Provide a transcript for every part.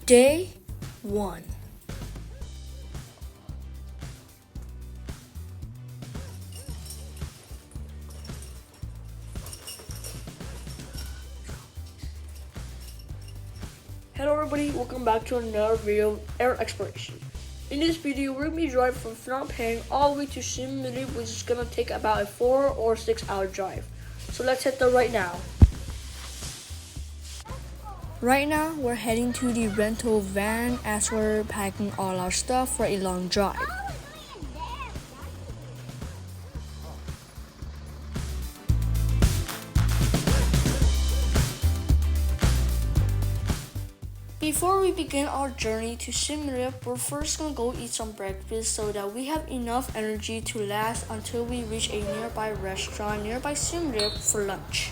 Day 1. Hello everybody, welcome back to another video of air exploration. In this video, we're going to be driving from Phnom Penh all the way to Siem Reap, which is going to take about a 4 or 6 hour drive. So let's head there right now. Right now, we're heading to the rental van as we're packing all our stuff for a long drive. Before we begin our journey to Siem Reap, we're first gonna go eat some breakfast so that we have enough energy to last until we reach a nearby restaurant nearby Siem Reap for lunch.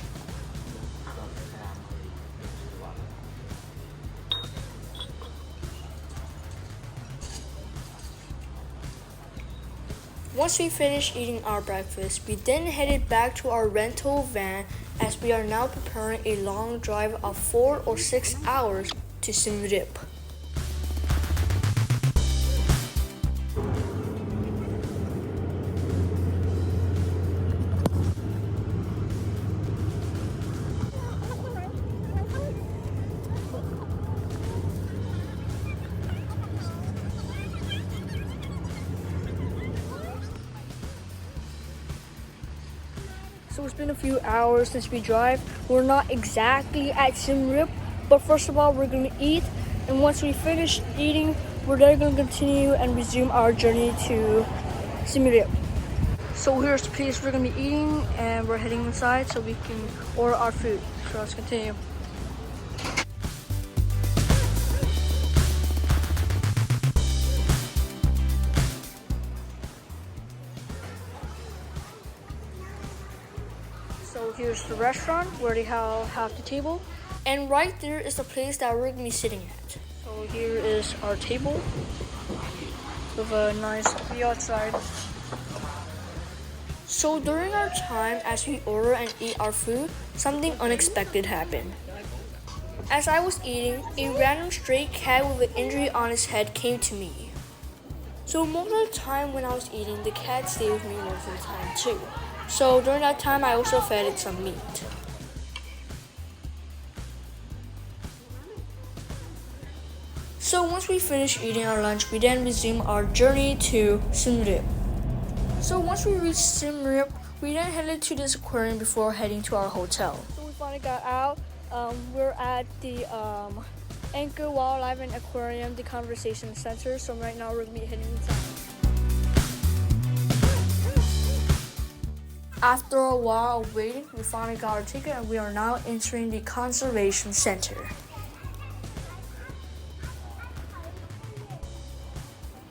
Once we finished eating our breakfast, we then headed back to our rental van as we are now preparing a long drive of 4 or 6 hours to Siem Reap. So it's been a few hours since we drive. We're not exactly at Siem Reap, but first of all, we're gonna eat, and once we finish eating, we're then gonna continue and resume our journey to Siem Reap. So here's the place we're gonna be eating, and we're heading inside so we can order our food. So let's continue. So here's the restaurant where they have the table. And right there is the place that we're going to be sitting at. So here is our table with a nice view outside. So during our time as we order and eat our food, something unexpected happened. As I was eating, a random stray cat with an injury on its head came to me. So most of the time when I was eating, the cat stayed with me most of the time too. So during that time, I also fed it some meat. So once we finished eating our lunch, we then resumed our journey to Siem Reap. So once we reached Siem Reap, we then headed to this aquarium before heading to our hotel. So we finally got out. We're at the Anchor Wildlife and Aquarium, the Conversation Center. So right now we're going to be heading inside. After a while of waiting, we finally got our ticket and we are now entering the Conservation Center.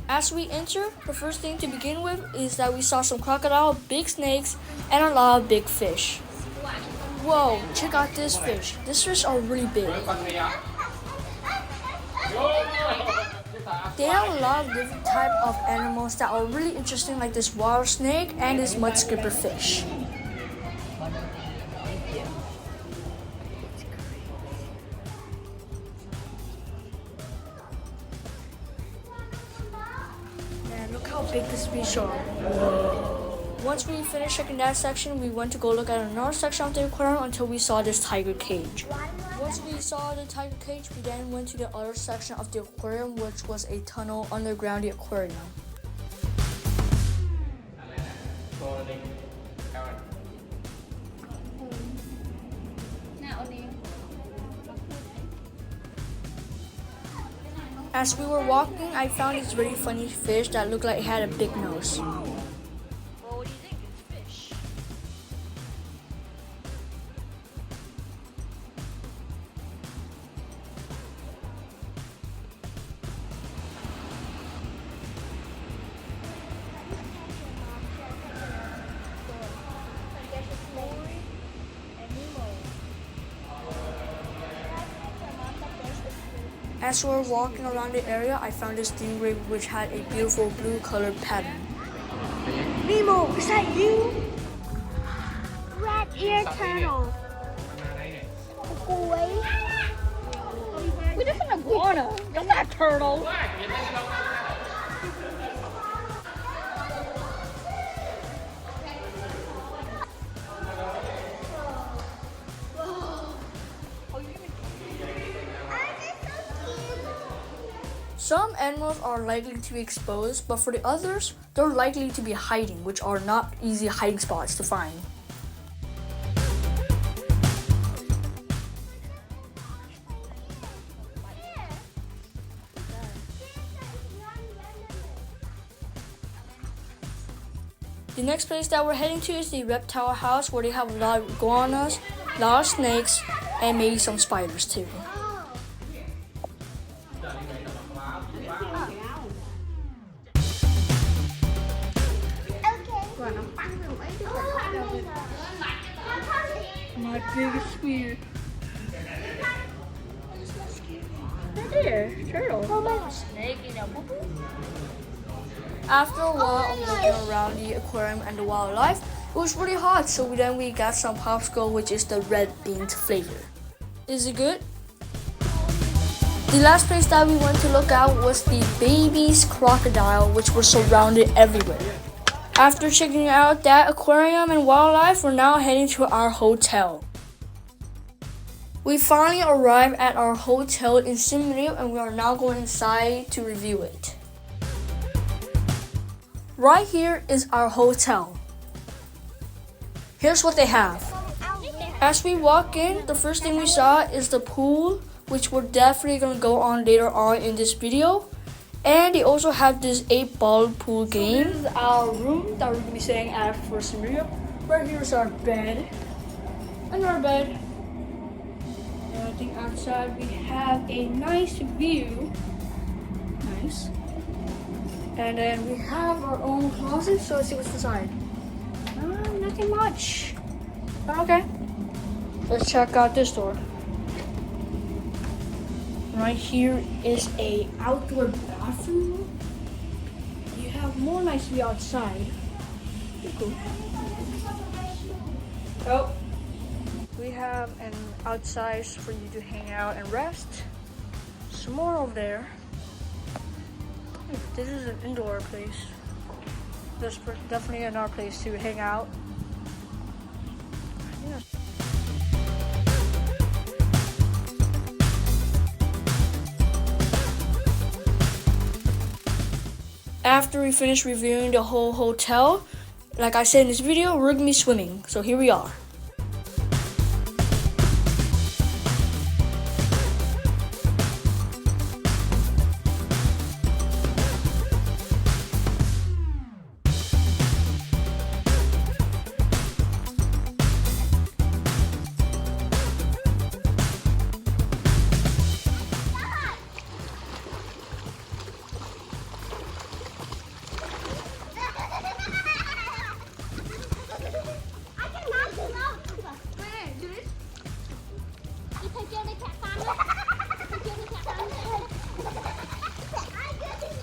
As we enter, the first thing to begin with is that we saw some crocodile, big snakes, and a lot of big fish. Whoa, check out this fish. These fish are really big. They have a lot of different types of animals that are really interesting, like this water snake and this mud skipper fish. Look how big this fish are. Once we finished checking that section, we went to go look at another section of the aquarium until we saw this tiger cage. Once we saw the tiger cage, we then went to the other section of the aquarium, which was a tunnel underground the aquarium. As we were walking, I found this really funny fish that looked like it had a big nose. Well, what do you think? It's fish. As we were walking around the area, I found this stingray which had a beautiful blue colored pattern. Nemo, is that you? Red ear turtle. Ôi. Ui, nó rất là iguana. You're not a turtle. Some animals are likely to be exposed, but for the others, they're likely to be hiding, which are not easy hiding spots to find. The next place that we're heading to is the reptile house, where they have a lot of iguanas, a lot of snakes, and maybe some spiders too. My biggest fear. Right there, turtle. Snake in a boo-boo. After a while of looking around the aquarium and the wildlife, it was really hot, so we got some popsicle, which is the red bean flavor. Is it good? The last place that we went to look at was the baby's crocodile, which was surrounded everywhere. After checking out that aquarium and wildlife, we're now heading to our hotel. We finally arrived at our hotel in Siem Reap, and we are now going inside to review it. Right here is our hotel. Here's what they have. As we walk in, the first thing we saw is the pool, which we're definitely going to go on later on in this video. And they also have this 8-ball pool game. So this is our room that we're going to be staying at for Siem Reap. Right here is our bed. Another bed. And I think outside we have a nice view. Nice. And then we have our own closet, so let's see what's inside. Nothing much. But okay. Let's check out this door. Right here is a outdoor bathroom. You have more nice view outside. Pretty cool. Oh, we have an outside for you to hang out and rest. Some more over there. This is an indoor place. There's definitely another place to hang out. Yeah. After we finish reviewing the whole hotel, like I said in this video, we're gonna be swimming. So here we are.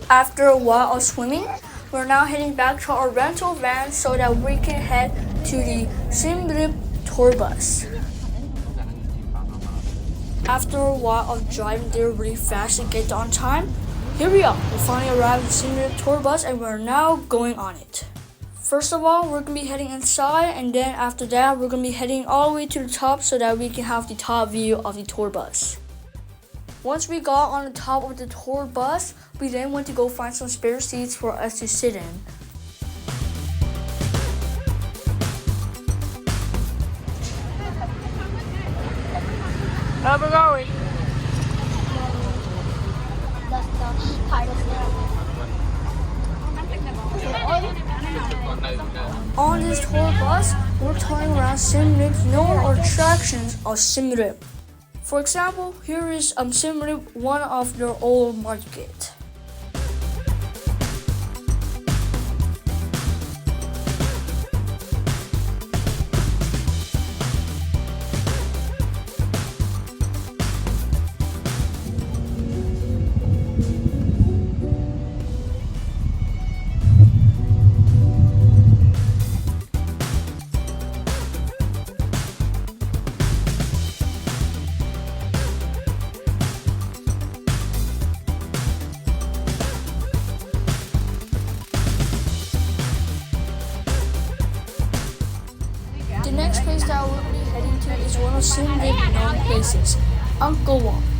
After a while of swimming, we're now heading back to our rental van so that we can head to the Siem Reap tour bus. After a while of driving there really fast to get on time, here we are. We finally arrived at the Siem Reap tour bus and we're now going on it. First of all, we're going to be heading inside, and then after that, we're going to be heading all the way to the top so that we can have the top view of the tour bus. Once we got on the top of the tour bus, we then went to go find some spare seats for us to sit in. Where we're going? On this tour bus, we're touring around Siem Reap's known attractions of Siem Reap. For example, here is Siem Reap, one of their old market. to is one of Siem Reap's known places, Angkor Wat.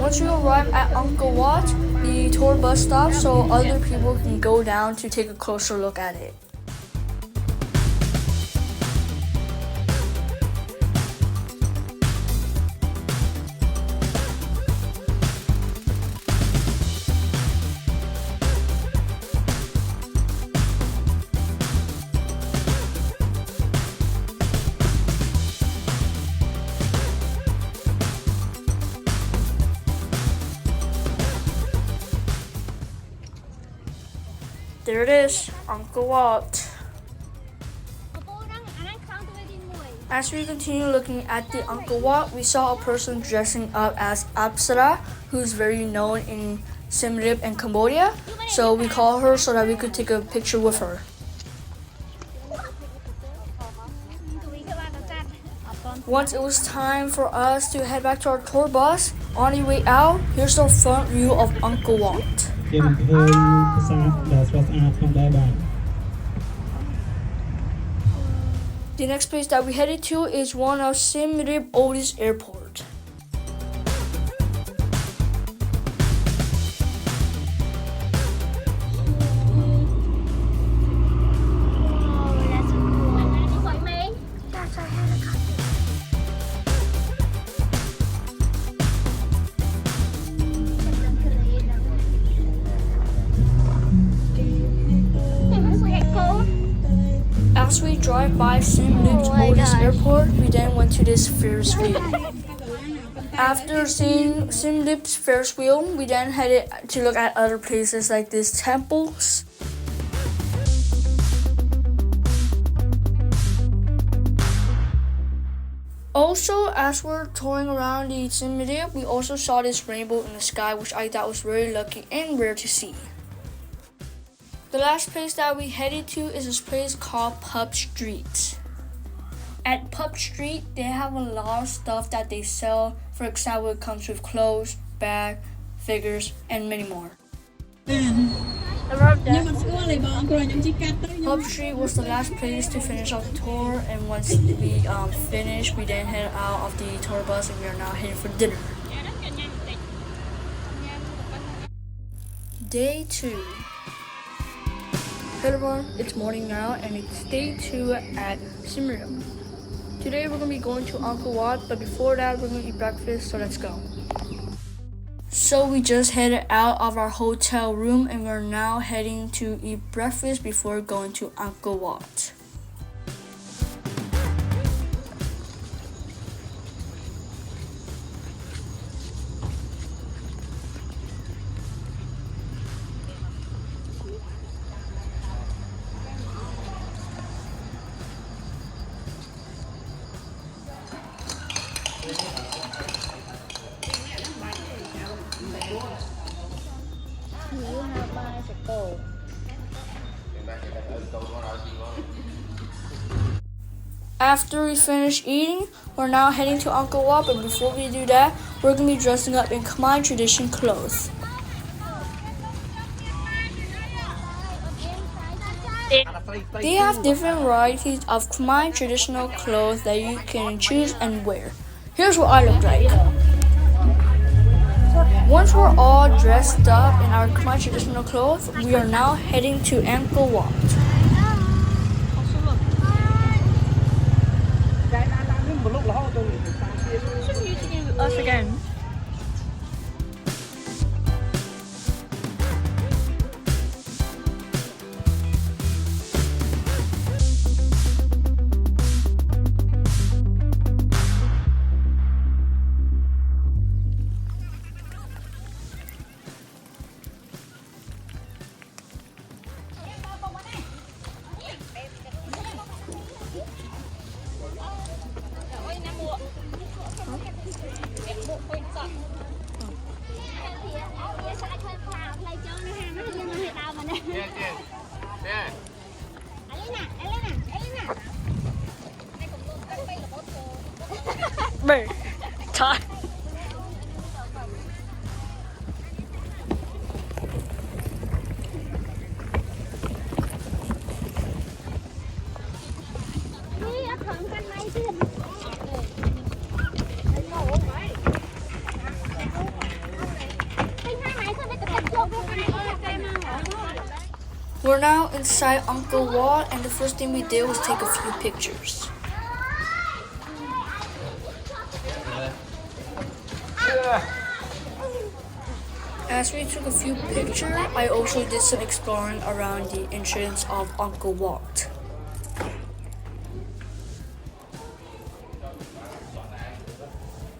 Once you arrive at Angkor Wat, the tour bus stops so other people can go down to take a closer look at it. There it is, Angkor Wat. As we continue looking at the Angkor Wat, we saw a person dressing up as Apsara, who's very known in Siem Reap and Cambodia. So we called her so that we could take a picture with her. Once it was time for us to head back to our tour bus, on the way out, here's the front view of Angkor Wat. The next place that we headed to is one of Siem Reap's oldest airport. As we drive by Siem Reap's oldest airport, we then went to this Ferris wheel. After seeing Siem Reap's Ferris wheel, we then headed to look at other places like these temples. Also, as we're touring around the Siem Reap, we also saw this rainbow in the sky, which I thought was very lucky and rare to see. The last place that we headed to is this place called Pub Street. At Pub Street, they have a lot of stuff that they sell. For example, it comes with clothes, bags, figures, and many more. Pub Street was the last place to finish off the tour, and once we finished, we then headed out of the tour bus and we are now heading for dinner. Day 2. Hey everyone, it's morning now and it's day 2 at Siem Reap. Today we're going to be going to Angkor Wat, but before that we're going to eat breakfast, so let's go. So we just headed out of our hotel room and we're now heading to eat breakfast before going to Angkor Wat. After we finish eating, we're now heading to Angkor Wat, but before we do that, we're going to be dressing up in Khmer tradition clothes. They have different varieties of Khmer traditional clothes that you can choose and wear. Here's what I look like. Once we're all dressed up in our Khmer traditional clothes, we are now heading to Angkor Wat. Us again. We're now inside Angkor Wat, and the first thing we did was take a few pictures. As we took a few pictures, I also did some exploring around the entrance of Angkor Wat.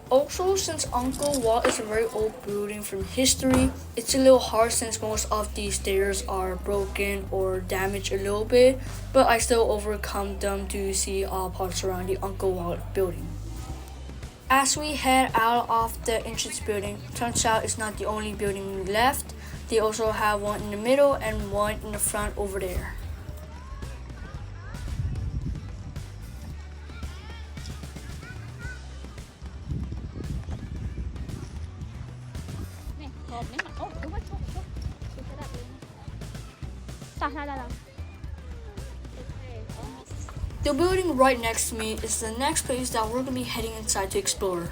Also, since Angkor Wat is a very old building from history, it's a little hard since most of these stairs are broken or damaged a little bit, but I still overcome them to see all parts around the Angkor Wat building. As we head out of the entrance building, turns out it's not the only building we left. They also have one in the middle and one in the front over there. The building right next to me is the next place that we're going to be heading inside to explore.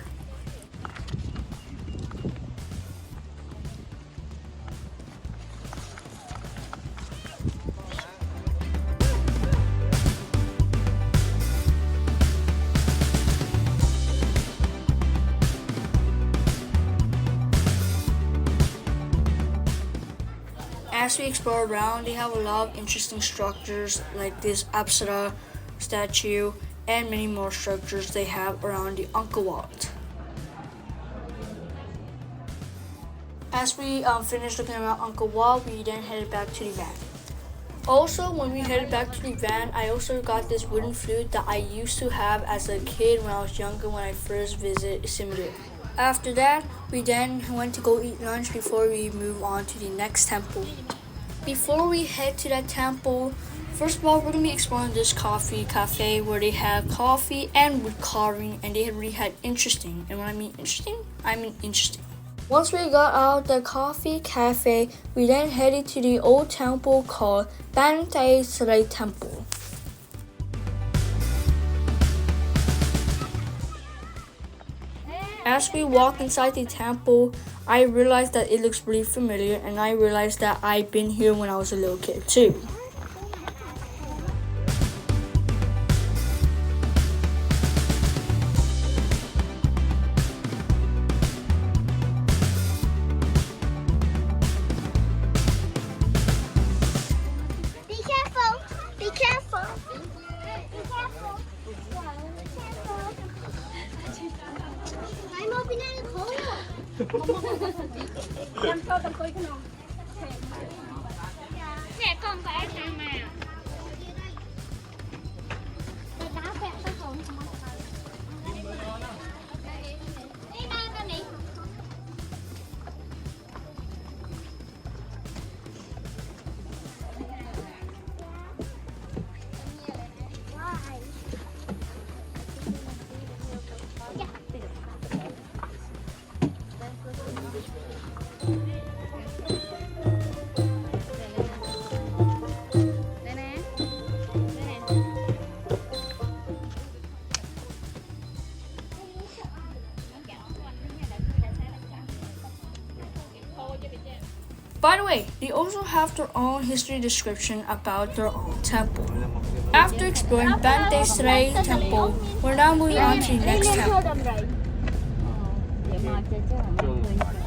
As we explore around, they have a lot of interesting structures like this Apsara statue and many more structures they have around the Angkor Wat. As we finished looking around Angkor Wat, we then headed back to the van. Also, when we headed back to the van, I also got this wooden flute that I used to have as a kid when I was younger when I first visited Siem Reap. After that, we then went to go eat lunch before we move on to the next temple. Before we head to that temple, first of all, we're going to be exploring this coffee cafe where they have coffee and wood carving, and they really had interesting. And when I mean interesting, I mean interesting. Once we got out of the coffee cafe, we then headed to the old temple called Ban Thai Srai Temple. As we walked inside the temple, I realized that it looks really familiar, and I realized that I've been here when I was a little kid too. Be careful! Be careful! Be careful! I'm opening the hole. Mẹ con vẽ sang mà. Đá vẽ sang hồn không ăn thầy. Đi ba con đi. By the way, they also have their own history description about their own temple. After exploring Ban Thai Srai Temple, we're now moving on to the next temple.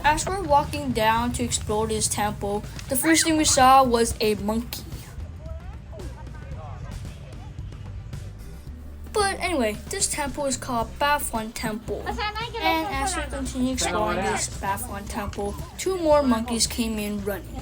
As we're walking down to explore this temple, the first thing we saw was a monkey. But anyway, this temple is called Bathwan Temple. And as we continue exploring this Bathwan Temple, two more monkeys came in running.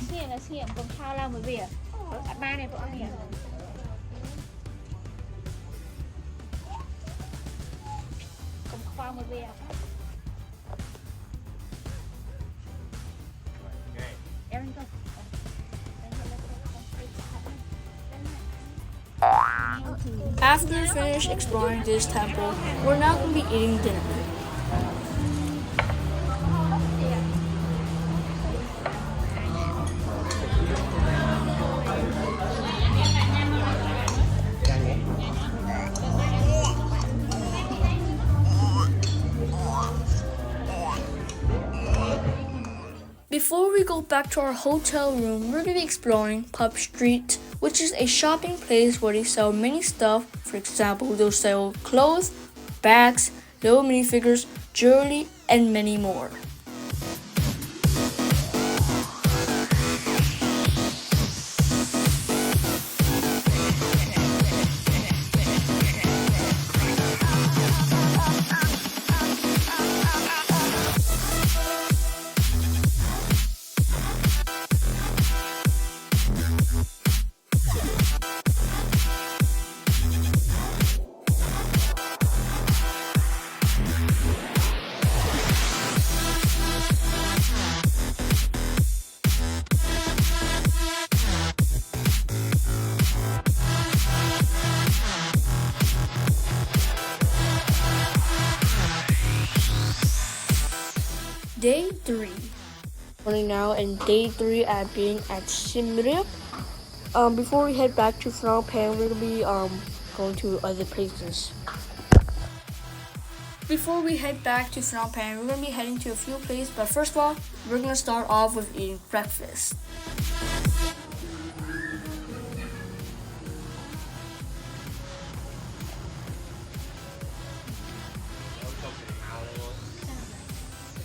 After we finish exploring this temple, we're now going to be eating dinner. Before we go back to our hotel room, we're going to be exploring Pub Street, which is a shopping place where they sell many stuff. For example, they'll sell clothes, bags, little minifigures, jewelry, and many more. Day 3. Morning now, and day 3 at being at Siem Reap. Before we head back to Phnom Penh, we're gonna be going to other places. Before we head back to Phnom Penh, we're gonna be heading to a few places. But first of all, we're gonna start off with eating breakfast.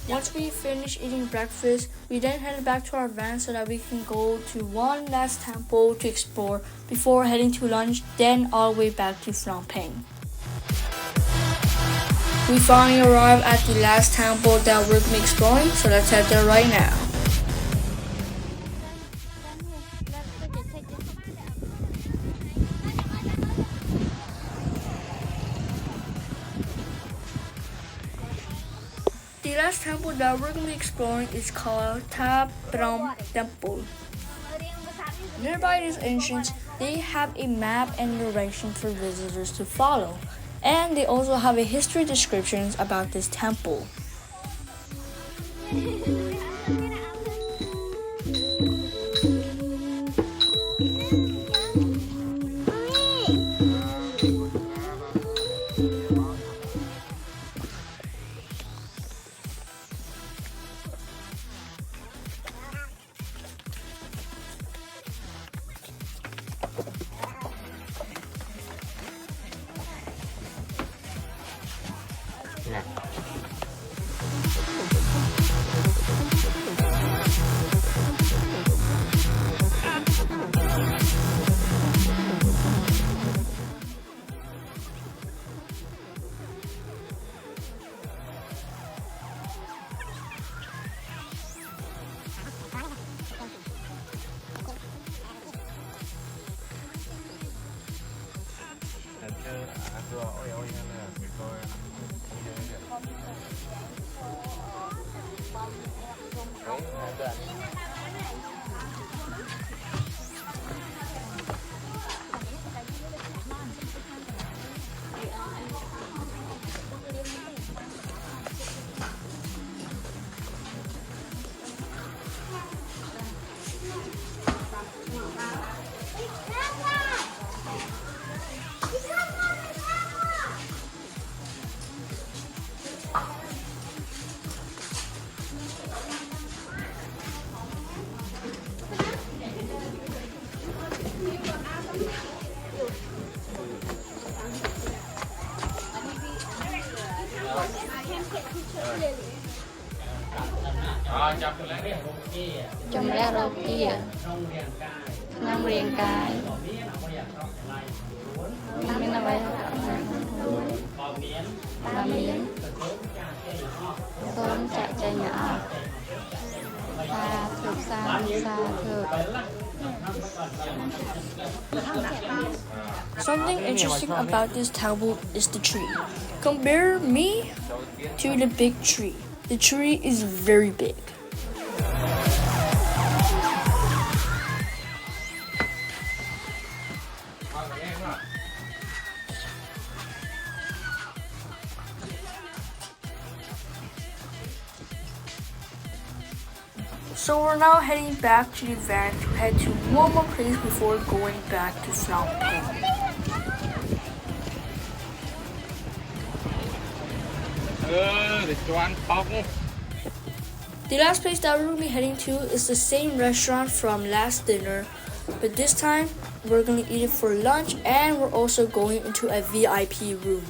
Once we finish eating breakfast, we then headed back to our van so that we can go to one last temple to explore before heading to lunch, then all the way back to Phnom Penh. We finally arrived at the last temple that we're going to be exploring, so let's head there right now. The last temple that we're going to be exploring is called Thap Prom Temple. Nearby these ancients, they have a map and direction for visitors to follow, and they also have a history descriptions about this temple. Chồng ra rồi kia Nông riêng cái Mình là vậy Bà miếng Xôn chạy chạy nhỏ Xa thực xa thực Something interesting about this temple is the tree. Compare me to the big tree. The tree is very big. So we're now heading back to the van to head to one more place before going back to Phnom Penh. Để cho ăn phóc. The last place that we're going to be heading to is the same restaurant from last dinner, but this time we're going to eat it for lunch, and we're also going into a VIP room.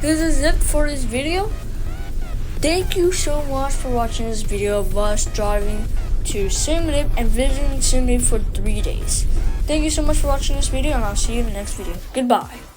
This is it for this video. Thank you so much for watching this video of us driving to Siem Reap and visiting Siem Reap for 3 days. Thank you so much for watching this video, and I'll see you in the next video. Goodbye.